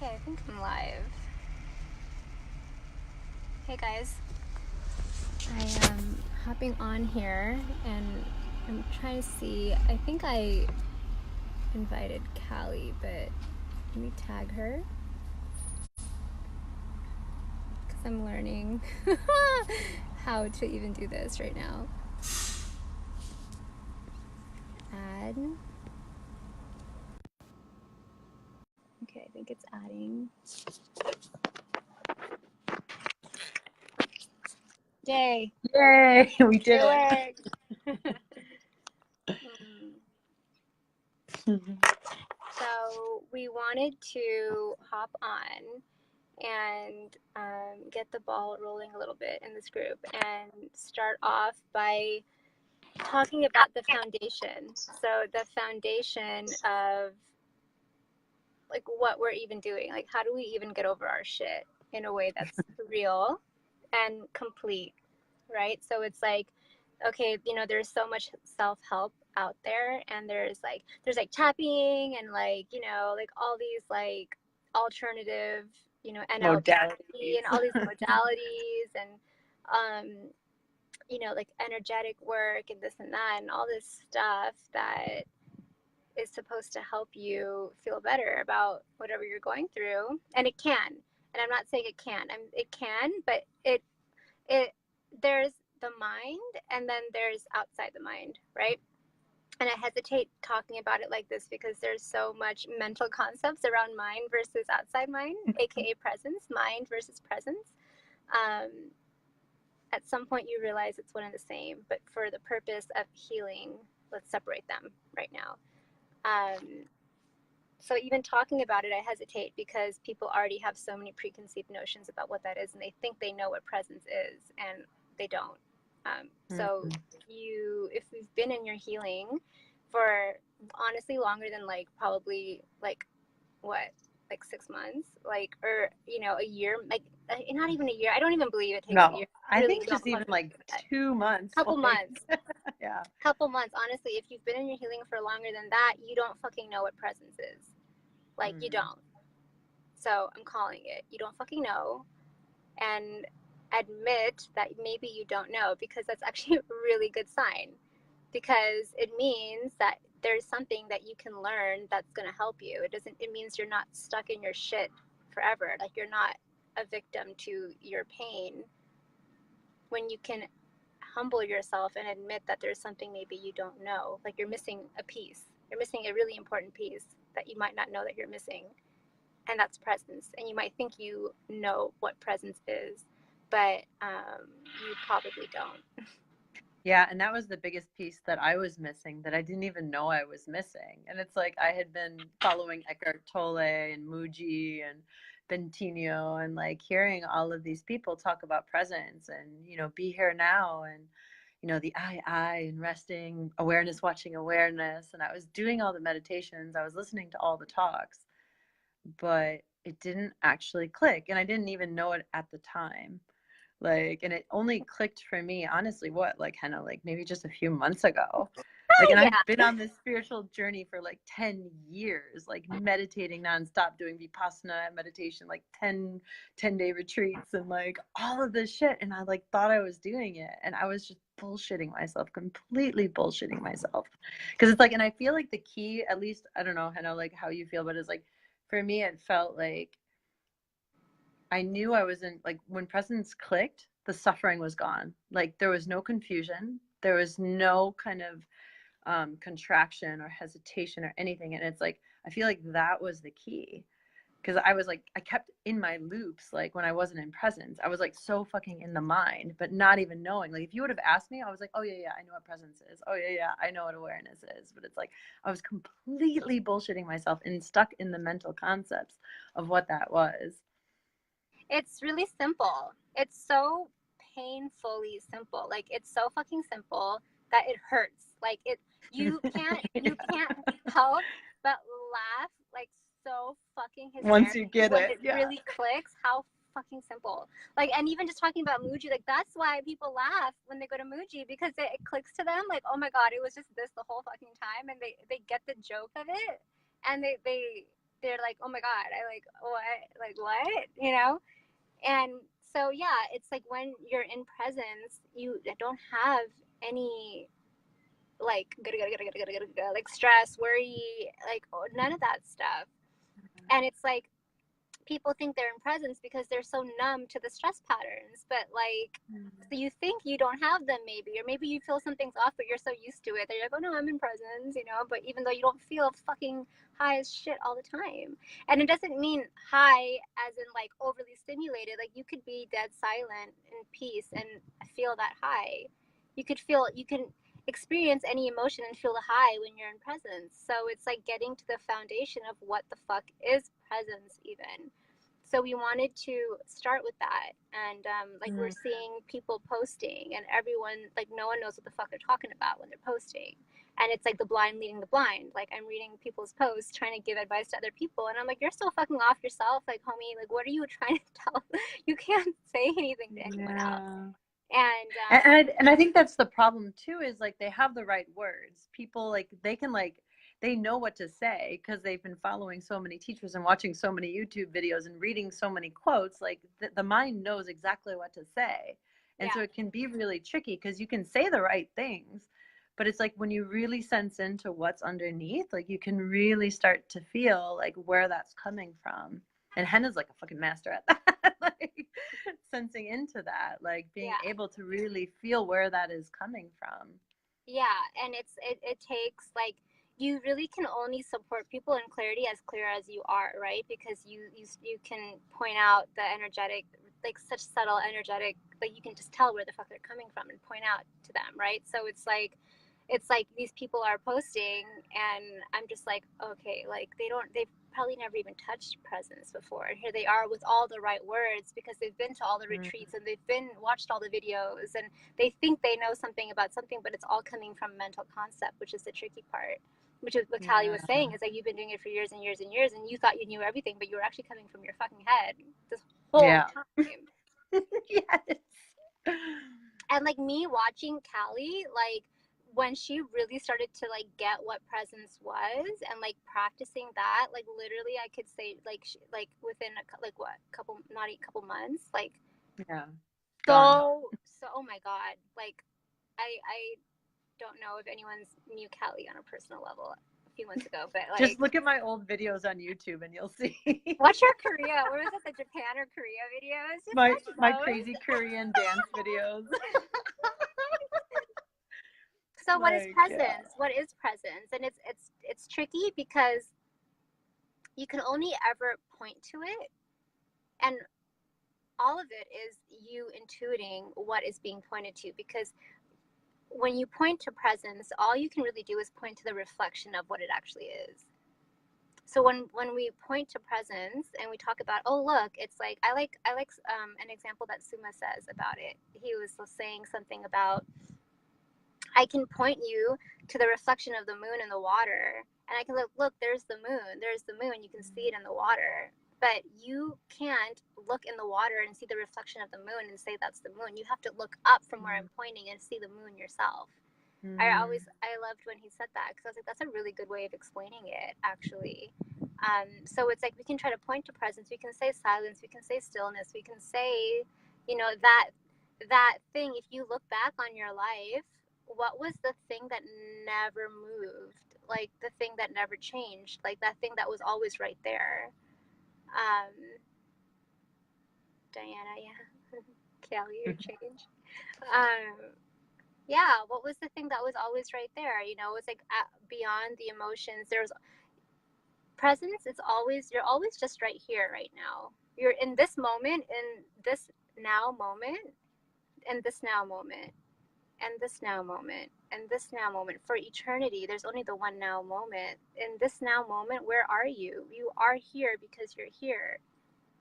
Okay, I think I'm live. Hey guys, I am hopping on here and I'm trying to see. I think I invited Callie, but let me tag her because I'm learning how to even do this right now. Add. Okay, I think it's adding. Yay! Yay! We did it. So we wanted to hop on and get the ball rolling a little bit in this group and start off by talking about the foundation. So the foundation of like what we're even doing, like how do we even get over our shit in a way that's real and complete, right? So it's like, okay, there's so much self-help out there, and there's like tapping and like all these like alternative NLP and all these modalities and like energetic work and this and that and all this stuff that is supposed to help you feel better about whatever you're going through. And it can, and I'm not saying it can't, it can, but it there's the mind and then there's outside the mind, right? And I hesitate talking about it like this because there's so much mental concepts around mind versus outside mind, aka presence, mind versus presence. At some point you realize it's one and the same, but for the purpose of healing, let's separate them right now. So even talking about it, I hesitate because people already have so many preconceived notions about what that is, and they think they know what presence is, and they don't. So if you've been in your healing for honestly longer than probably 6 months, or a year, not even a year. I don't even believe it takes a year. I really think just even 2 months. Couple months. Yeah. Couple months. Honestly, if you've been in your healing for longer than that, you don't fucking know what presence is. You don't. So I'm calling it. You don't fucking know. And admit that maybe you don't know, because that's actually a really good sign, because it means that there's something that you can learn that's going to help you. It means you're not stuck in your shit forever. Like, you're not a victim to your pain. When you can humble yourself and admit that there's something maybe you don't know, like you're missing a piece. You're missing a really important piece that you might not know that you're missing. And that's presence. And you might think you know what presence is, but you probably don't. Yeah, and that was the biggest piece that I was missing, that I didn't even know I was missing. And it's like I had been following Eckhart Tolle and Muji and Bentinho and hearing all of these people talk about presence and, be here now and, the I and resting, awareness, watching awareness. And I was doing all the meditations. I was listening to all the talks, but it didn't actually click. And I didn't even know it at the time. And it only clicked for me, honestly, Henna, maybe just a few months ago. And I've been on this spiritual journey for 10 years, meditating nonstop, doing Vipassana meditation, 10-day retreats and all of this shit. And I thought I was doing it. And I was just bullshitting myself, completely bullshitting myself. Because it's and I feel the key, at least, I don't know, Henna, how you feel, but it's for me, it felt I knew I wasn't, when presence clicked, the suffering was gone. There was no confusion. There was no kind of contraction or hesitation or anything. And it's I feel that was the key. Because I was I kept in my loops, when I wasn't in presence. I was so fucking in the mind, but not even knowing. If you would have asked me, I was oh yeah, I know what presence is. Oh yeah, I know what awareness is. But it's I was completely bullshitting myself and stuck in the mental concepts of what that was. It's really simple. It's so painfully simple. It's so fucking simple that it hurts. You can't help but laugh so fucking hysterically once you get when it. It really clicks how fucking simple. And even just talking about Muji, that's why people laugh when they go to Muji, because it clicks to them. Oh my god, it was just this the whole fucking time, and they get the joke of it, and they they're like, oh my God, I like, what? Like, what? You know? And so, yeah, it's like when you're in presence, you don't have any like, like stress, worry, like none of that stuff. And it's like, people think they're in presence because they're so numb to the stress patterns, but like, so you think you don't have them maybe, or maybe you feel something's off but you're so used to it that you're like, oh no, I'm in presence, you know, but even though you don't feel fucking high as shit all the time. And it doesn't mean high as in like overly stimulated, like you could be dead silent in peace and feel that high. You can experience any emotion and feel the high when you're in presence. So it's like getting to the foundation of what the fuck is presence even. So we wanted to start with that. And like we're seeing people posting and everyone, like no one knows what the fuck they're talking about when they're posting. And it's like the blind leading the blind. Like I'm reading people's posts trying to give advice to other people, and I'm like, you're so fucking off yourself, like homie, like what are you trying to tell? You can't say anything to anyone else. And I think that's the problem too, is like they have the right words. People like they can like they know what to say because they've been following so many teachers and watching so many YouTube videos and reading so many quotes. Like the mind knows exactly what to say. And so it can be really tricky because you can say the right things, but it's like when you really sense into what's underneath, like you can really start to feel like where that's coming from. And Henna's like a fucking master at that. Like sensing into that, like being able to really feel where that is coming from. Yeah, and it takes like, you really can only support people in clarity as clear as you are, right? Because you can point out the energetic, like such subtle energetic, like you can just tell where the fuck they're coming from and point out to them, right? So it's like these people are posting and I'm just like, okay, like they've probably never even touched presence before, and here they are with all the right words because they've been to all the retreats and they've been watched all the videos, and they think they know something about something, but it's all coming from mental concept, which is the tricky part, which is what Callie was saying, is like you've been doing it for years and years and years and you thought you knew everything, but you were actually coming from your fucking head this whole time. Yes. And like me watching Callie, like when she really started to like get what presence was and like practicing that, like literally I could say like like within like what couple, not a couple months, like so oh my God, like I don't know if anyone's knew Callie on a personal level a few months ago, but like just look at my old videos on YouTube and you'll see. Watch your Korea, what was it, the Japan or Korea videos? Just my crazy Korean dance videos. So what is presence? What is presence? And it's tricky because you can only ever point to it, and all of it is you intuiting what is being pointed to, because when you point to presence, all you can really do is point to the reflection of what it actually is. So when we point to presence and we talk about, oh look, it's like I like an example that Suma says about it. He was saying something about, I can point you to the reflection of the moon in the water, and I can look, there's the moon, you can see it in the water, but you can't look in the water and see the reflection of the moon and say that's the moon. You have to look up from where I'm pointing and see the moon yourself. I loved when he said that, because I was like, that's a really good way of explaining it, actually. So it's like we can try to point to presence, we can say silence, we can say stillness, we can say, you know, that thing. If you look back on your life, what was the thing that never moved, like the thing that never changed, like that thing that was always right there? Diana, Callie, your change. Yeah, what was the thing that was always right there? You know, it's like beyond the emotions. There's presence. It's always, you're always just right here, right now. You're in this moment, in this now moment, in this now moment, and this now moment, and this now moment. For eternity, there's only the one now moment. In this now moment, where are you? You are here because you're here.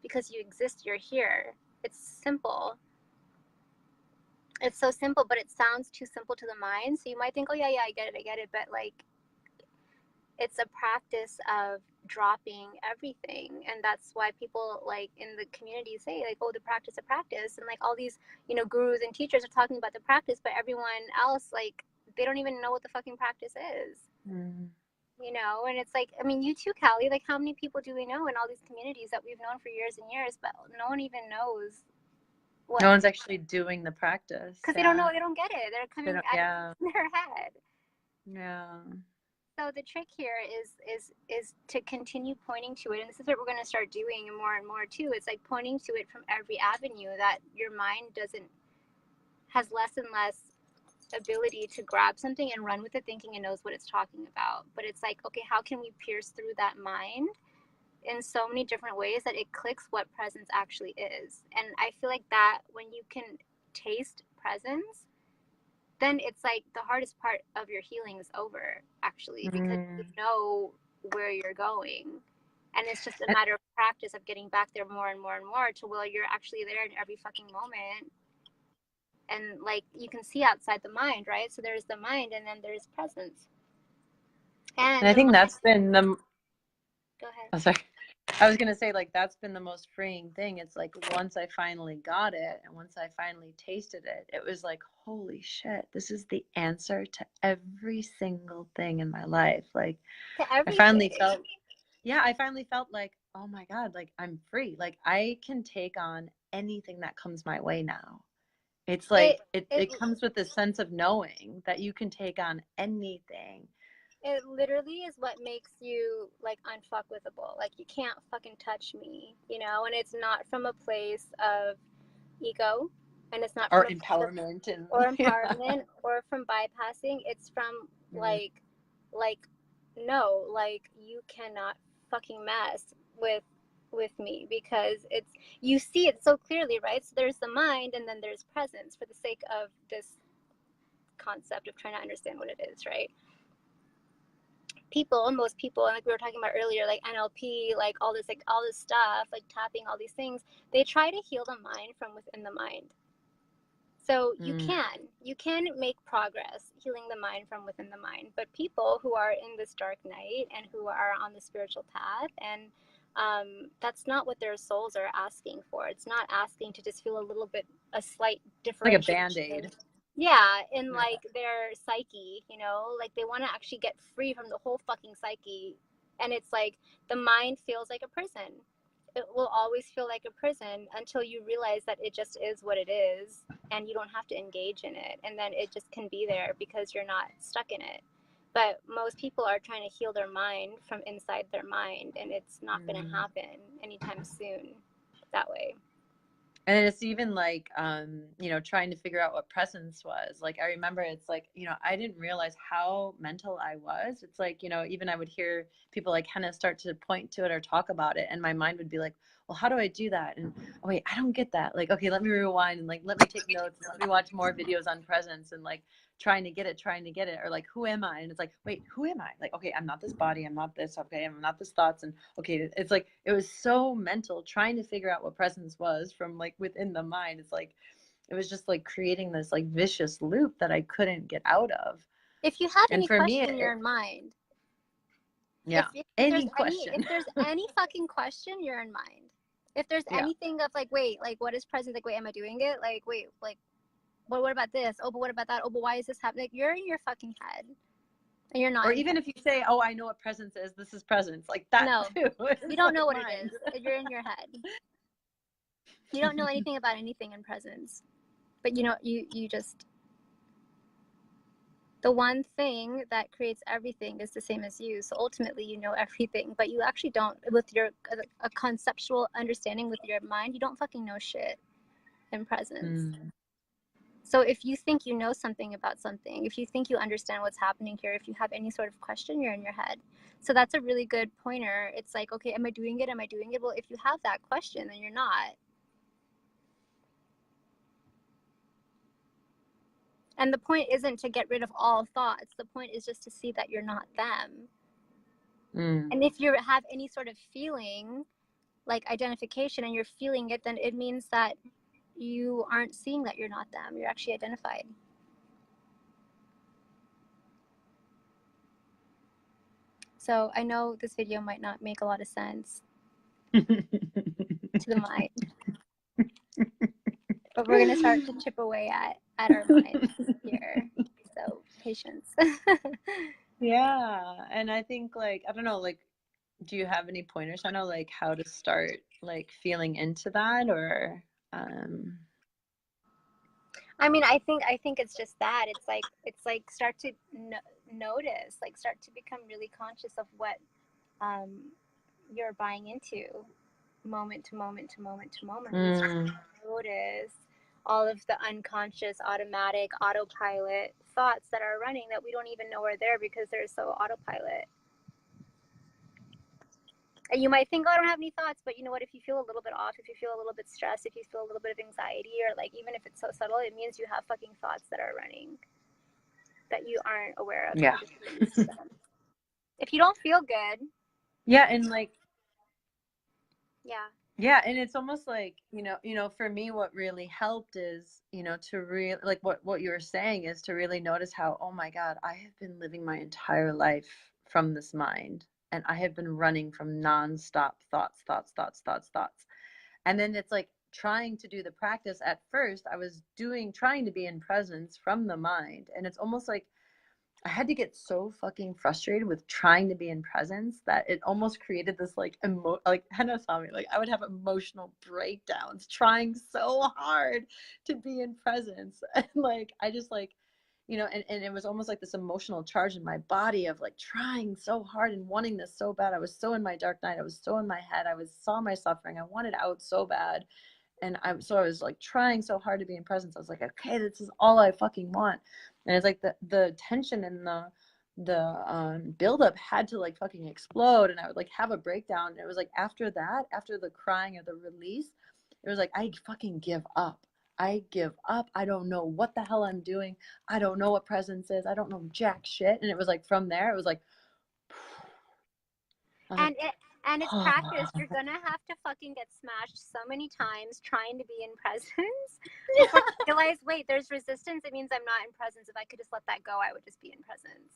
Because you exist, you're here. It's simple. It's so simple, but it sounds too simple to the mind. So you might think, oh yeah, I get it. But like, it's a practice of dropping everything. And that's why people like in the community say like, oh, the practice of practice. And like all these, you know, gurus and teachers are talking about the practice, but everyone else, like, they don't even know what the fucking practice is. you know. And it's like, I mean, you too, Callie, like how many people do we know in all these communities that we've known for years and years, but no one even knows what, No one's actually doing the practice. because they don't know, Yeah. they don't get it, they're They coming don't, at it yeah. in their head. Yeah. So the trick here is to continue pointing to it, and this is what we're going to start doing more and more too. It's like pointing to it from every avenue, that your mind has less and less ability to grab something and run with it thinking it knows what it's talking about. But it's like, okay, how can we pierce through that mind in so many different ways that it clicks what presence actually is? And I feel like that when you can taste presence, then it's like the hardest part of your healing is over, actually, because you know where you're going. And it's just a matter of practice of getting back there more and more and more to where you're actually there in every fucking moment. And like you can see outside the mind, right? So there's the mind and then there's presence. And And I the think mind, that's been the, go ahead. oh, sorry. I was going to say, like, that's been the most freeing thing. It's like, once I finally got it and once I finally tasted it, it was like, holy shit, this is the answer to every single thing in my life. Like, To I finally everything. felt, yeah, I finally felt like, oh my God, like I'm free. Like I can take on anything that comes my way now. It's It, like, it it comes with this sense of knowing that you can take on anything. it literally is what makes you like unfuckwithable. Like you can't fucking touch me, you know. And it's not from a place of ego, and it's not from Or a place of, empowerment and or yeah. empowerment or from bypassing. It's from Mm. like no, like you cannot fucking mess with me, because it's, you see it so clearly, right? So there's the mind and then there's presence, for the sake of this concept of trying to understand what it is, right? People, most people, like we were talking about earlier, like NLP, like all this stuff, like tapping, all these things, they try to heal the mind from within the mind. So you can make progress healing the mind from within the mind, but people who are in this dark night and who are on the spiritual path, and that's not what their souls are asking for. It's not asking to just feel a little bit, a slight Like a differentiation. band-aid. Yeah, in Yeah. like their psyche, you know, like they want to actually get free from the whole fucking psyche. And it's like the mind feels like a prison. It will always feel like a prison until you realize that it just is what it is and you don't have to engage in it. And then it just can be there because you're not stuck in it. But most people are trying to heal their mind from inside their mind, and it's not going to happen anytime soon that way. And it's even like, you know, trying to figure out what presence was. Like, I remember it's like, you know, I didn't realize how mental I was. It's like, you know, even I would hear people like kind of start to point to it or talk about it. And my mind would be like, well, how do I do that? And oh, wait, I don't get that. Like, okay, let me rewind and like, let me take notes and let me watch more videos on presence and like trying to get it. Or like, who am I? And it's like, wait, who am I? Like, okay, I'm not this body. I'm not this. Okay. I'm not this thoughts. And okay, it's like, it was so mental trying to figure out what presence was from like within the mind. It's like, it was just like creating this like vicious loop that I couldn't get out of. If you have And any for me, question in your mind, yeah, if any question. if there's any fucking question, you're in mind. If there's Yeah. anything of like, wait, like what is present? Like, wait, am I doing it? Like, wait, like, what about this? Oh, but what about that? Oh, but why is this happening? Like, you're in your fucking head, and you're not. Or in even if you say, oh, I know what presence is, this is presence, like that No, too. you don't know like what mine. it is. You're in your head. You don't know anything about anything in presence, but you know, you just, the one thing that creates everything is the same as you. So ultimately, you know everything, but you actually don't, with your a conceptual understanding with your mind, you don't fucking know shit in presence. So if you think you know something about something, if you think you understand what's happening here, if you have any sort of question, you're in your head. So that's a really good pointer. It's like, okay, am I doing it? Am I doing it? Well, if you have that question, then you're not. And the point isn't to get rid of all thoughts. The point is just to see that you're not them. And if you have any sort of feeling, like identification, and you're feeling it, then it means that you aren't seeing that you're not them. You're actually identified. So I know this video might not make a lot of sense to the mind, but we're going to start to chip away at our mind here. So patience. Yeah. And I think like, I don't know, like, do you have any pointers? I know like how to start like feeling into that or um I mean, I think it's just that. It's like start to notice, like start to become really conscious of what um, you're buying into, moment to moment to moment to moment. You start mm, to notice all of the unconscious, automatic, autopilot thoughts that are running that we don't even know are there because they're so autopilot. And you might think, oh, I don't have any thoughts, but you know what? If you feel a little bit off, if you feel a little bit stressed, if you feel a little bit of anxiety, or like even if it's so subtle, it means you have fucking thoughts that are running that you aren't aware of. yeah. You're just getting used to them. If you don't feel good, Yeah, and like yeah. yeah, and it's almost like, for me what really helped is, to really like what you were saying is to really notice how, oh my God, I have been living my entire life from this mind and I have been running from nonstop thoughts, thoughts, thoughts, thoughts, thoughts. And then it's like trying to do the practice at first, I was trying to be in presence from the mind. And it's almost like I had to get so fucking frustrated with trying to be in presence that it almost created this like Henna saw me, like I would have emotional breakdowns trying so hard to be in presence. And like I just like, and it was almost like this emotional charge in my body of like trying so hard and wanting this so bad. I was so in my dark night. I was so in my head. Saw my suffering. I wanted out so bad. And I was like trying so hard to be in presence. I was like, okay, this is all I fucking want. And it's like the tension and the buildup had to like fucking explode, and I would like have a breakdown. And it was like after that, after the crying or the release, it was like I fucking give up. I give up. I don't know what the hell I'm doing. I don't know what presence is. I don't know jack shit. And it was like from there, it was like I was like, and it and it's practice. You're gonna have to fucking get smashed so many times trying to be in presence before you realize, wait, there's resistance. It means I'm not in presence. If I could just let that go, I would just be in presence.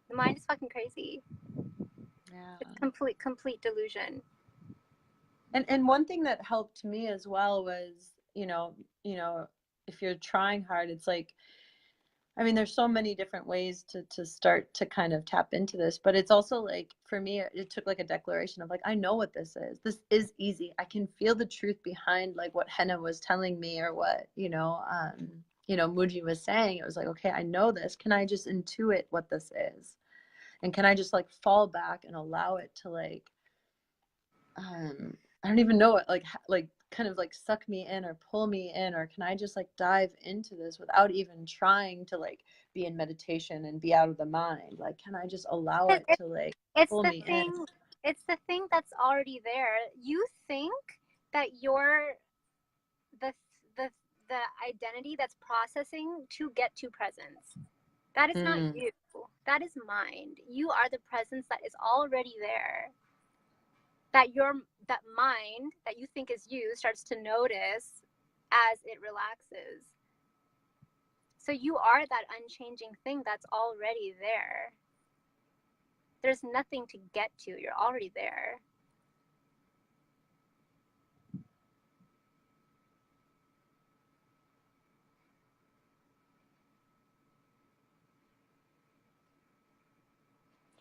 The mind is fucking crazy. yeah. It's complete delusion. And one thing that helped me as well was, if you're trying hard, it's like, I mean, there's so many different ways to start to kind of tap into this, but it's also like for me, it took like a declaration of like, I know what this is. This is easy. I can feel the truth behind like what Henna was telling me or what, Muji was saying. It was like, okay, I know this. Can I just intuit what this is? And can I just like fall back and allow it to like I don't even know it, like kind of like suck me in or pull me in, or can I just like dive into this without even trying to like be in meditation and be out of the mind? Like, can I just allow It, it it, to like it's pull the me in? thing. It's the thing that's already there. You think that you're the the the identity that's processing to get to presence. That is not Mm, you. That is mind. You are the presence that is already there. That mind that you think is you starts to notice as it relaxes. So you are that unchanging thing that's already there. There's nothing to get to. You're already there.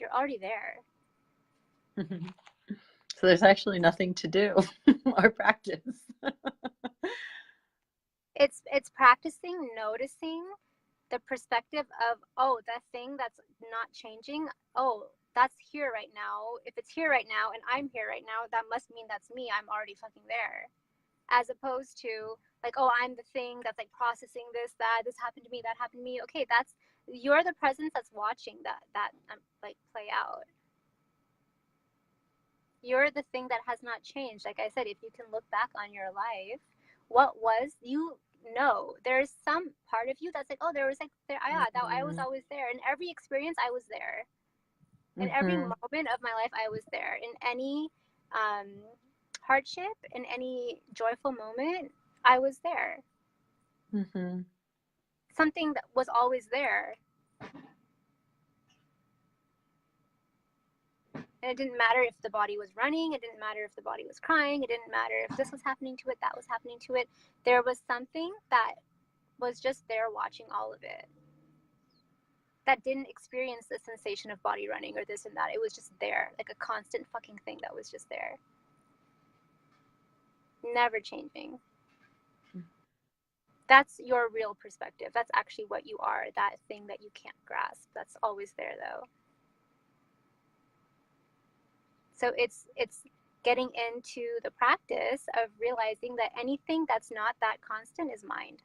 You're already there. so there's actually nothing to do or practice. It's practicing noticing the perspective of, oh, that thing that's not changing, oh, that's here right now. If it's here right now and I'm here right now, that must mean that's me. I'm already fucking there. As opposed to like, oh, I'm the thing that's like processing this happened to me, that happened to me. Okay, that's, you're the presence that's watching that like play out. You're the thing that has not changed. Like I said, if you can look back on your life, what was you know, there's some part of you that's like, oh, there was like there, yeah, that I was Mm-hmm. always there. In every experience, I was there. In every Mm-hmm. moment of my life, I was there. In any um, hardship, in any joyful moment, I was there. Mm-hmm. Something that was always there. And it didn't matter if the body was running, it didn't matter if the body was crying, it didn't matter if this was happening to it, that was happening to it. There was something that was just there watching all of it. that didn't experience the sensation of body running or this and that. It was just there, like a constant fucking thing that was just there. Never changing. That's your real perspective. That's actually what you are, that thing that you can't grasp. That's always there though. So it's getting into the practice of realizing that anything that's not that constant is mind.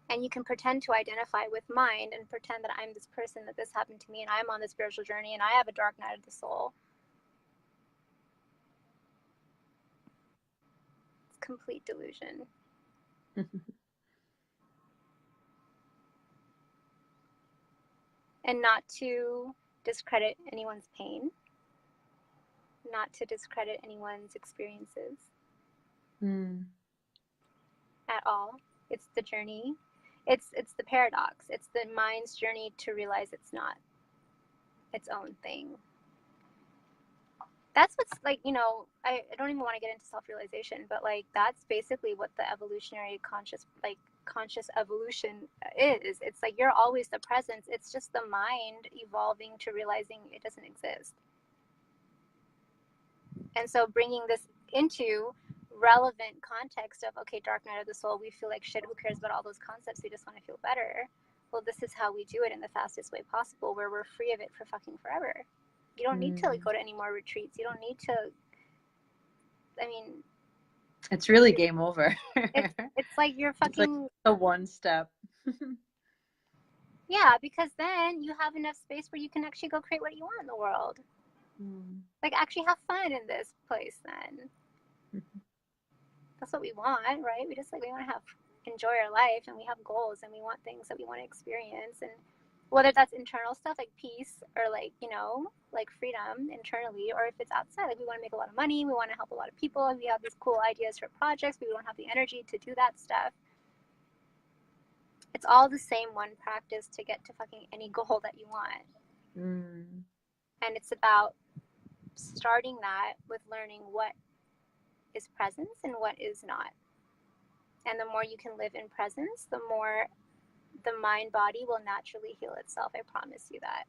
And you can pretend to identify with mind and pretend that I'm this person, that this happened to me, and I'm on this spiritual journey, and I have a dark night of the soul. It's complete delusion. And not to discredit anyone's pain, not to discredit anyone's experiences at all. It's the journey. It's the paradox. It's the mind's journey to realize it's not its own thing. That's what's like, you know, I don't even want to get into self-realization, but like that's basically what the evolutionary conscious evolution is. It's like you're always the presence. It's just the mind evolving to realizing it doesn't exist. And so bringing this into relevant context of, okay, dark night of the soul, we feel like shit, who cares about all those concepts, we just want to feel better. Well, this is how we do it in the fastest way possible, where we're free of it for fucking forever. You don't need to like, go to any more retreats. You don't need to, I mean, it's really game over. It's like you're fucking like a one step. Yeah, because then you have enough space where you can actually go create what you want in the world. Like actually have fun in this place then. That's what we want, right? We just like, we want to enjoy our life, and we have goals, and we want things that we want to experience, and whether that's internal stuff like peace or like, you know, like freedom internally, or if it's outside, like we want to make a lot of money, we want to help a lot of people, and we have these cool ideas for projects, but we don't have the energy to do that stuff. It's all the same one practice to get to fucking any goal that you want. And it's about starting that with learning what is presence and what is not. And the more you can live in presence, the more the mind body will naturally heal itself. I promise you that.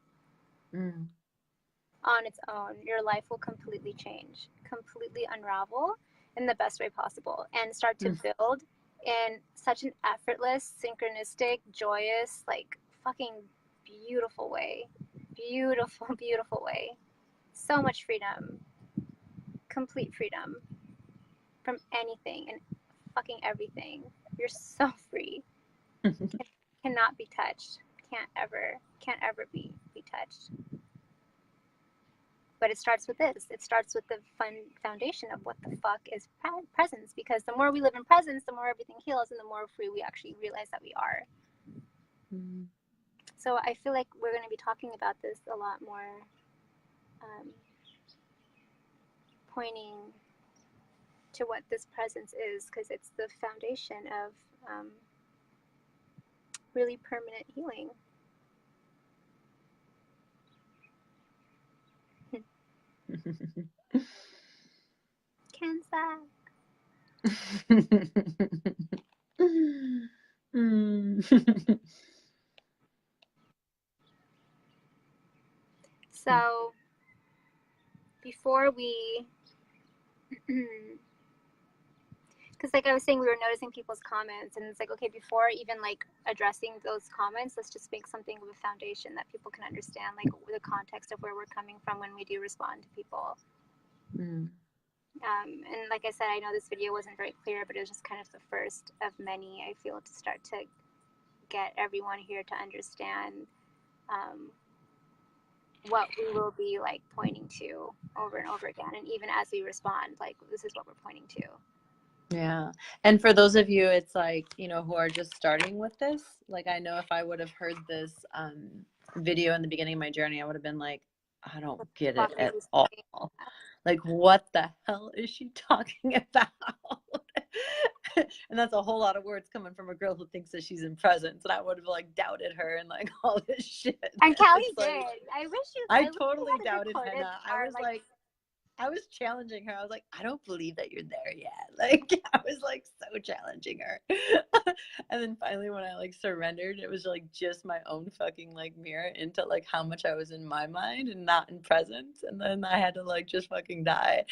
On its own, your life will completely change, completely unravel in the best way possible, and start to build in such an effortless, synchronistic, joyous, like fucking beautiful way. Beautiful, beautiful way. So much freedom. Complete freedom from anything and fucking everything. You're so free. Cannot be touched. Can't ever be touched. But it starts with this. It starts with the foundation of what the fuck is presence. Because the more we live in presence, the more everything heals, and the more free we actually realize that we are. So I feel like we're going to be talking about this a lot more, pointing to what this presence is, because it's the foundation of really permanent healing. Cancer. So before we because like I was saying, we were noticing people's comments, and it's like, okay, before even like addressing those comments, let's just make something of a foundation that people can understand, like the context of where we're coming from when we do respond to people. And like I said, I know this video wasn't very clear, but it was just kind of the first of many, I feel, to start to get everyone here to understand what we will be like pointing to over and over again. And even as we respond, like, this is what we're pointing to. Yeah. And for those of you, it's like, you know, who are just starting with this, like, I know if I would have heard this video in the beginning of my journey, I would have been like, I don't get it at all. Like, what the hell is she talking about? And that's a whole lot of words coming from a girl who thinks that she's in presence. And I would have like doubted her and like all this shit. And Callie did. I wish you. I totally doubted Hannah. I was like, I was challenging her. I was like, I don't believe that you're there yet. Like, I was like so challenging her. And then finally when I like surrendered, it was like just my own fucking like mirror into like how much I was in my mind and not in presence. And then I had to like just fucking die.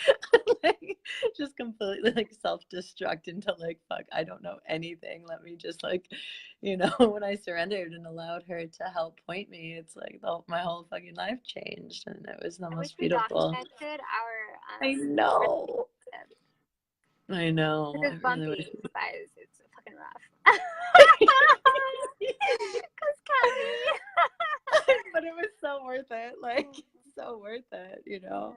Like just completely like self-destruct into like, fuck, I don't know anything. Let me just like, you know, when I surrendered and allowed her to help point me, it's like my whole fucking life changed, and it was the I wish most we beautiful. documented I know. relationship. I know. It's I really wish. bumpy, guys. It's fucking rough. Cause Kelly. But it was so worth it. Like, so worth it, you know?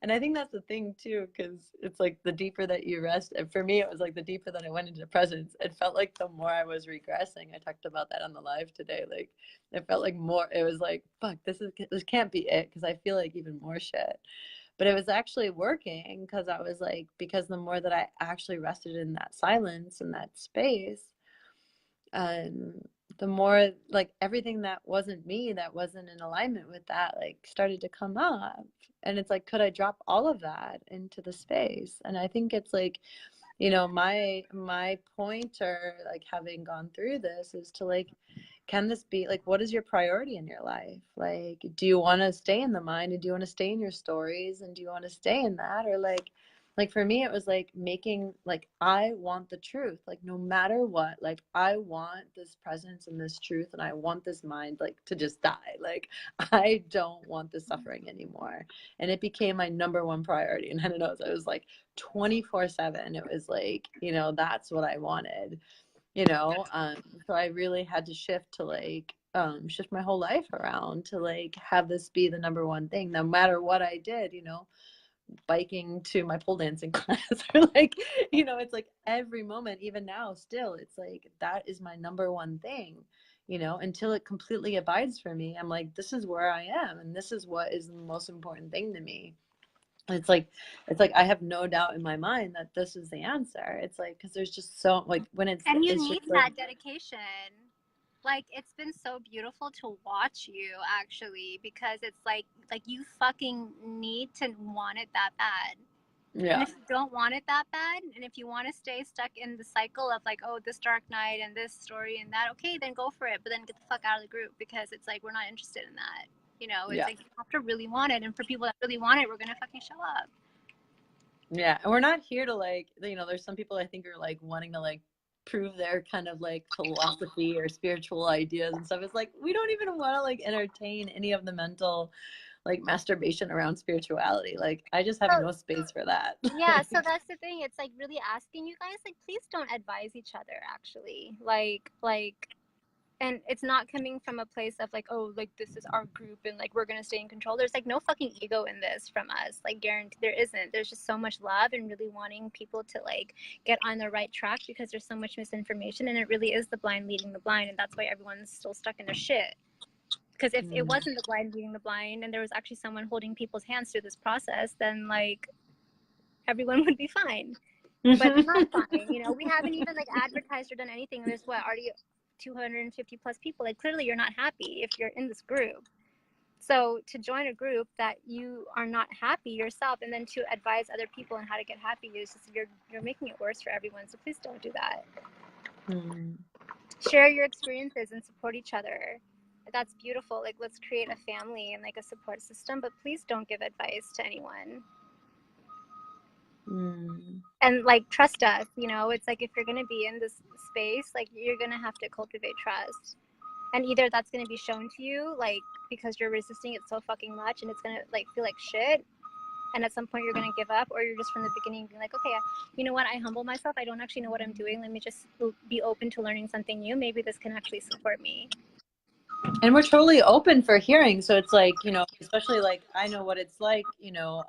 And I think that's the thing too, because it's like the deeper that you rest, and for me, it was like the deeper that I went into presence, it felt like the more I was regressing. I talked about that on the live today. Like, it felt like more, it was like, fuck, this can't be it, because I feel like even more shit. But it was actually working because I was like, because the more that I actually rested in that silence and that space, um, the more like everything that wasn't me, that wasn't in alignment with that, like started to come up. And it's like, could I drop all of that into the space? And I think it's like, you know, my pointer, like having gone through this, is to like, can this be like, what is your priority in your life? Like, do you want to stay in the mind, and do you want to stay in your stories, and do you want to stay in that? Or like for me, it was like making, like, I want the truth, like no matter what, like I want this presence and this truth, and I want this mind like to just die. Like, I don't want this suffering anymore. And it became my number one priority. And I don't know, so it was like 24/7. It was like, you know, that's what I wanted, you know. So I really had to shift to like shift my whole life around to like have this be the number one thing, no matter what I did, you know, biking to my pole dancing class, or like, you know, it's like every moment, even now still, it's like that is my number one thing, you know, until it completely abides for me. I'm like, this is where I am, and this is what is the most important thing to me. It's like I have no doubt in my mind that this is the answer. It's like, because there's just so like when And you it's need just like, that dedication. Like, it's been so beautiful to watch you, actually, because it's like you fucking need to want it that bad. And yeah, if you don't want it that bad, and if you want to stay stuck in the cycle of like, oh, this dark night and this story and that, okay, then go for it. But then get the fuck out of the group, because it's like, we're not interested in that. You know, it's yeah, like you have to really want it. And for people that really want it, we're gonna fucking show up. yeah. And we're not here to like, you know, there's some people I think are like wanting to like prove their kind of like philosophy or spiritual ideas and stuff. It's like, we don't even want to like entertain any of the mental like masturbation around spirituality. Like, I just have So no space for that. yeah, so that's the thing. It's like really asking you guys, like, please don't advise each other, actually. And it's not coming from a place of like, oh, like this is our group and like we're gonna stay in control. There's like no fucking ego in this from us. Like, guarantee there isn't. There's just so much love and really wanting people to like get on the right track, because there's so much misinformation, and it really is the blind leading the blind, and that's why everyone's still stuck in their shit. Because if it wasn't the blind leading the blind and there was actually someone holding people's hands through this process, then like everyone would be fine. But it's not fine. You know, we haven't even like advertised or done anything. There's what, already 250 plus people. Like, clearly you're not happy if you're in this group. So to join a group that you are not happy yourself, and then to advise other people on how to get happy, is just you're making it worse for everyone. So please don't do that. Share your experiences and support each other. That's beautiful. Like, let's create a family and like a support system, but please don't give advice to anyone. And like, trust us, you know. It's like, if you're going to be in this space, like, you're going to have to cultivate trust, and either that's going to be shown to you, like, because you're resisting it so fucking much and it's going to like feel like shit, and at some point you're going to give up, or you're just from the beginning being like, okay, you know what, I humble myself, I don't actually know what I'm doing, let me just be open to learning something new, maybe this can actually support me. And we're totally open for hearing. So it's like, you know, especially like, I know what it's like, you know,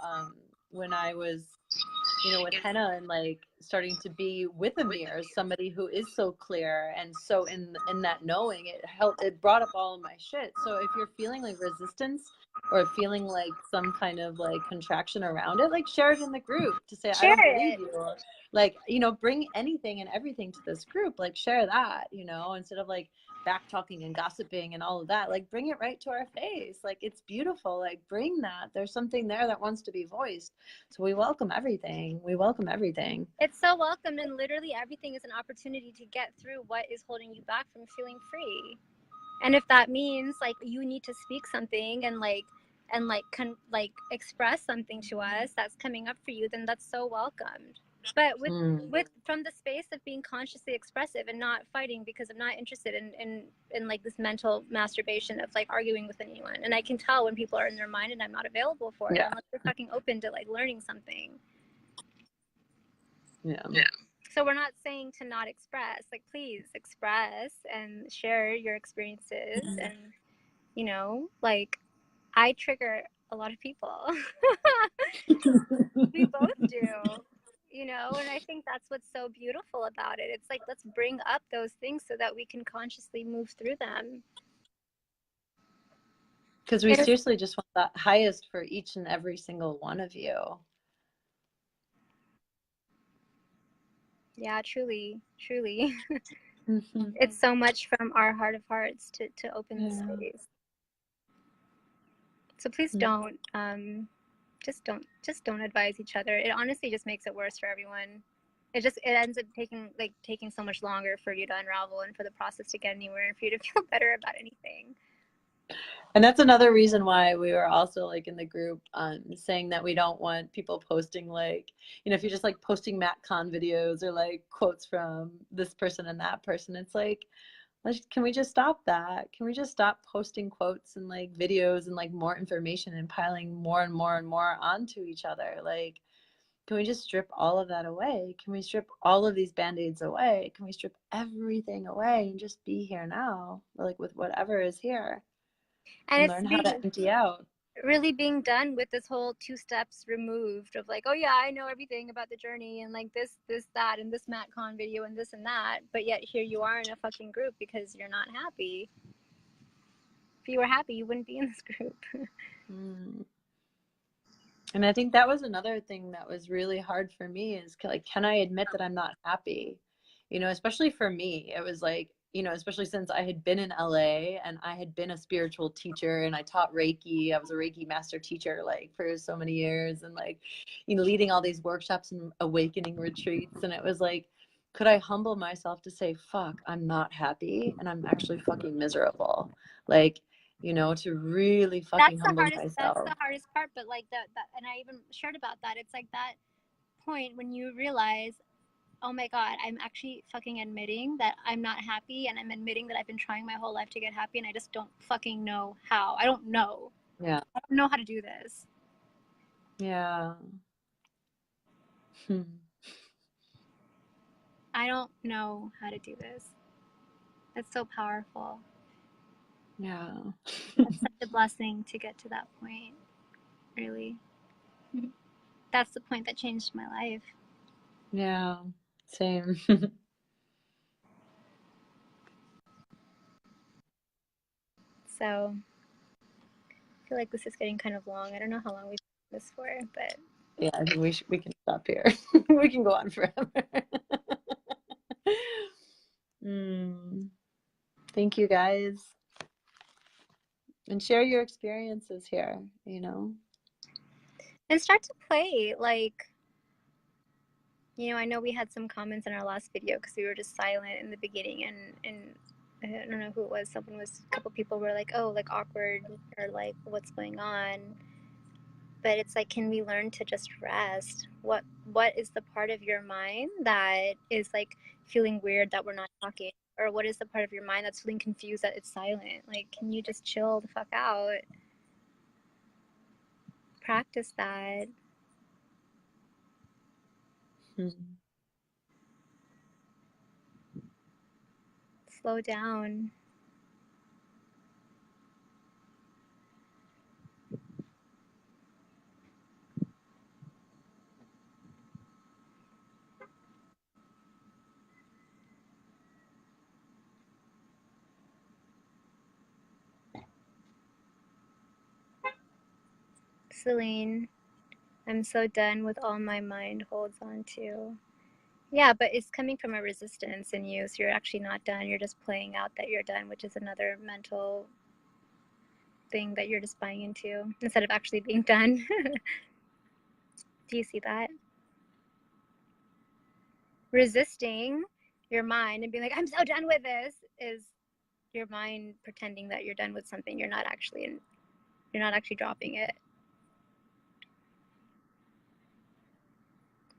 when I was, you know, with henna and like starting to be with Amir, somebody who is so clear and so in that knowing, it brought up all of my shit. So if you're feeling like resistance or feeling like some kind of like contraction around it, like, share it in the group to say, I don't believe you. Like, you know, bring anything and everything to this group, like, share that, you know, instead of like back talking and gossiping and all of that. Like, bring it right to our face. Like, it's beautiful. Like, bring that. There's something there that wants to be voiced. So we welcome everything. We welcome everything. It's so welcomed, and literally everything is an opportunity to get through what is holding you back from feeling free. And if that means like you need to speak something and express something to us that's coming up for you, then that's so welcomed. But with from the space of being consciously expressive and not fighting, because I'm not interested in like this mental masturbation of like arguing with anyone. And I can tell when people are in their mind and I'm not available for it, unless they're fucking open to like learning something. Yeah. So we're not saying to not express. Like, please express and share your experiences. And you know, like, I trigger a lot of people. We both do, you know, and I think that's what's so beautiful about it. It's like, let's bring up those things so that we can consciously move through them. Because we seriously just want the highest for each and every single one of you. Yeah, truly, truly. It's so much from our heart of hearts to open the space. So please don't, just don't advise each other. It honestly just makes it worse for everyone. It ends up taking so much longer for you to unravel and for the process to get anywhere and for you to feel better about anything. And that's another reason why we were also like in the group saying that we don't want people posting like, you know, if you're just like posting MatCon videos or like quotes from this person and that person, it's like, can we just stop that? Can we just stop posting quotes and like videos and like more information and piling more and more and more onto each other? Like, can we just strip all of that away? Can we strip all of these band-aids away? Can we strip everything away and just be here now, like with whatever is here? And learn how to empty out. Really being done with this whole 2 steps removed of like, oh yeah, I know everything about the journey and like this, that, and this MatCon video and this and that, but yet here you are in a fucking group because you're not happy. If you were happy, you wouldn't be in this group. And I think that was another thing that was really hard for me is like, can I admit that I'm not happy? You know, especially for me, it was like, you know, especially since I had been in LA and I had been a spiritual teacher and I taught Reiki. I was a Reiki master teacher like for so many years and like, you know, leading all these workshops and awakening retreats. And it was like, could I humble myself to say, fuck, I'm not happy and I'm actually fucking miserable. Like, you know, to really fucking humble myself. That's the hardest part. But like that, and I even shared about that. It's like that point when you realize, oh my God, I'm actually fucking admitting that I'm not happy, and I'm admitting that I've been trying my whole life to get happy and I just don't fucking know how. I don't know. Yeah. I don't know how to do this. Yeah. I don't know how to do this. That's so powerful. Yeah. It's such a blessing to get to that point, really. That's the point that changed my life. Yeah, same. So I feel like this is getting kind of long. I don't know how long we've done this for, but yeah, I think we can stop here. We can go on forever. Thank you guys. And share your experiences here, you know. And start to play. Like, you know, I know we had some comments in our last video because we were just silent in the beginning, and I don't know who it was. A couple people were like, oh, like awkward, or like, what's going on? But it's like, can we learn to just rest? What is the part of your mind that is like feeling weird that we're not talking? Or what is the part of your mind that's feeling confused that it's silent? Like, can you just chill the fuck out? Practice that. Slow down. Celine, I'm so done with all my mind holds on to. Yeah, but it's coming from a resistance in you, so you're actually not done. You're just playing out that you're done, which is another mental thing that you're just buying into instead of actually being done. Do you see that? Resisting your mind and being like, I'm so done with this, is your mind pretending that you're done with something. You're not actually dropping it.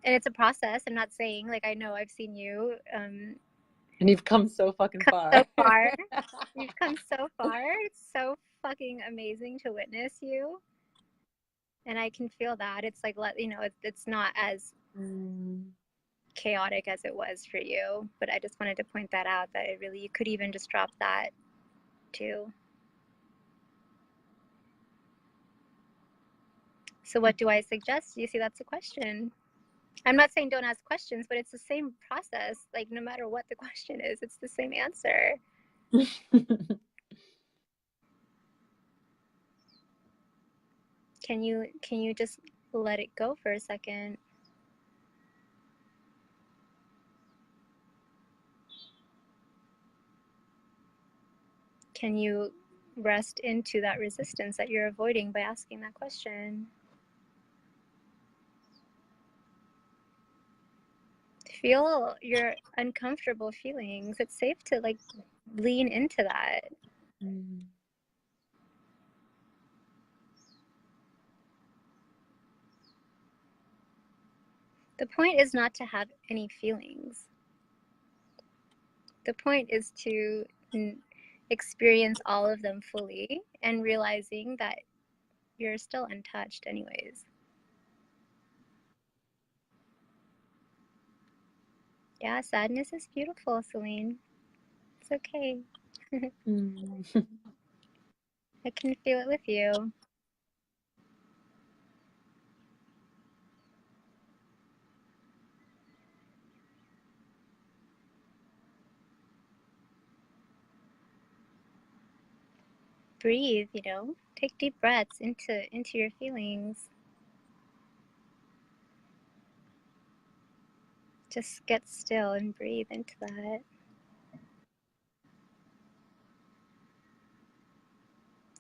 And it's a process. I'm not saying, like, I know I've seen you and you've come so fucking far. So far. You've come so far. It's so fucking amazing to witness you. And I can feel that. It's like, it's not as chaotic as it was for you. But I just wanted to point that out, that it really, you could even just drop that too. So what do I suggest? You see, that's a question. I'm not saying don't ask questions, but it's the same process. Like, no matter what the question is, it's the same answer. Can you just let it go for a second? Can you rest into that resistance that you're avoiding by asking that question? Feel your uncomfortable feelings. It's safe to like lean into that. The point is not to have any feelings. The point is to experience all of them fully and realizing that you're still untouched anyways. Yeah, sadness is beautiful, Celine. It's okay. I can feel it with you. Breathe, take deep breaths into your feelings. Just get still and breathe into that.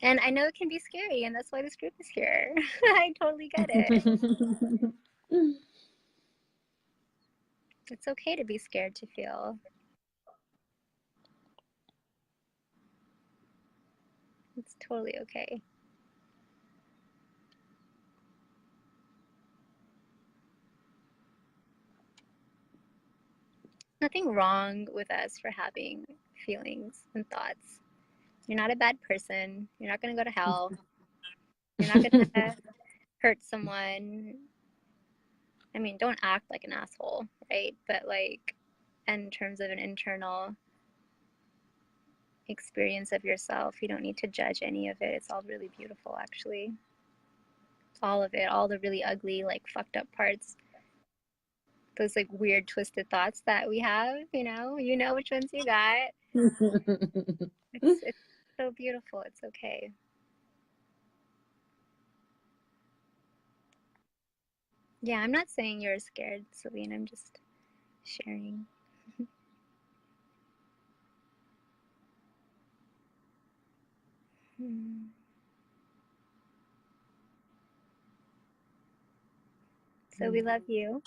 And I know it can be scary, and that's why this group is here. I totally get it. It's okay to be scared to feel. It's totally okay. Nothing wrong with us for having feelings and thoughts. You're not a bad person. You're not going to go to hell. You're not going to hurt someone. I mean, don't act like an asshole, right? But like, in terms of an internal experience of yourself, you don't need to judge any of it. It's all really beautiful, actually. All of it, all the really ugly, like fucked up parts, those like weird twisted thoughts that we have, you know which ones you got. It's so beautiful. It's okay. Yeah, I'm not saying you're scared, Celine. I'm just sharing. So we love you.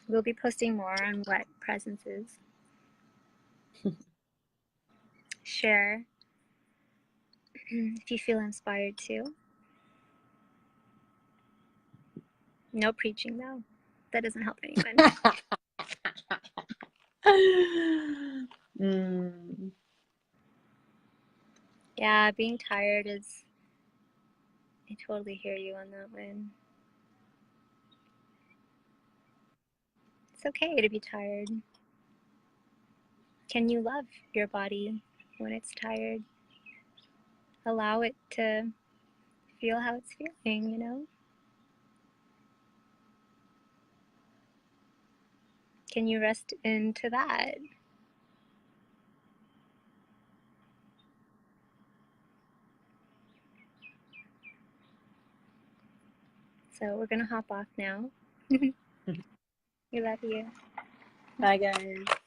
We'll be posting more on what presence is. Share if you feel inspired to. No preaching though. That doesn't help anyone. Yeah, being tired is, I totally hear you on that one. It's okay to be tired. Can you love your body when it's tired? Allow it to feel how it's feeling, Can you rest into that? So we're gonna hop off now. We love you. Bye, guys.